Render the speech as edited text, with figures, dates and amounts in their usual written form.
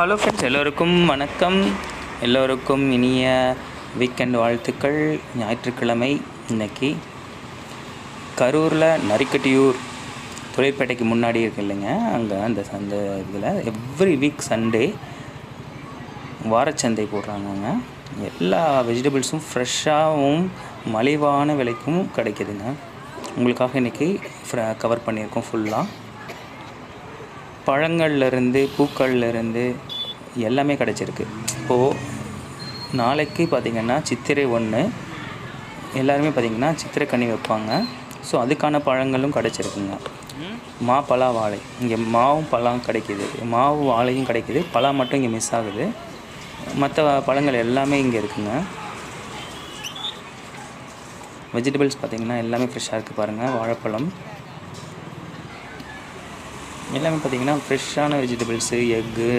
Hello friends, எல்லோருக்கும் வணக்கம். எல்லோருக்கும் இனிய வீக்கெண்ட் வாழ்த்துக்கள். ஞாயிற்றுக்கிழமை இன்னைக்கு கரூரில் நரிக்கட்டியூர் தொழிற்பேட்டைக்கு முன்னாடி இருக்கு இல்லைங்க, அங்கே அந்த இதில் எவ்ரி வீக் சண்டே வாரச்சந்தை போடுறாங்கங்க. எல்லா வெஜிடபிள்ஸும் ஃப்ரெஷ்ஷாகவும் மலிவான விலைக்கும் கிடைக்குதுங்க. உங்களுக்காக இன்றைக்கி கவர் பண்ணியிருக்கோம் ஃபுல்லாக. பழங்கள்லேருந்து பூக்கள்லேருந்து எல்லாமே கிடச்சிருக்கு. இப்போது நாளைக்கு பார்த்திங்கன்னா சித்திரை 1 எல்லாருமே பார்த்திங்கன்னா சித்திரை கனி வைப்பாங்க. ஸோ அதுக்கான பழங்களும் கிடச்சிருக்குங்க. மா, பலா, வாழை. இங்கே மாவும் பழம் கிடைக்கிது, மாவு வாழையும் கிடைக்கிது. பலா மட்டும் இங்கே மிஸ் ஆகுது. மற்ற பழங்கள் எல்லாமே இங்கே இருக்குங்க. வெஜிடபிள்ஸ் பார்த்திங்கன்னா எல்லாமே ஃப்ரெஷ்ஷாக இருக்குது பாருங்கள். வாழைப்பழம் எல்லாமே பார்த்திங்கன்னா ஃப்ரெஷ்ஷான வெஜிடபிள்ஸு, எக்கு,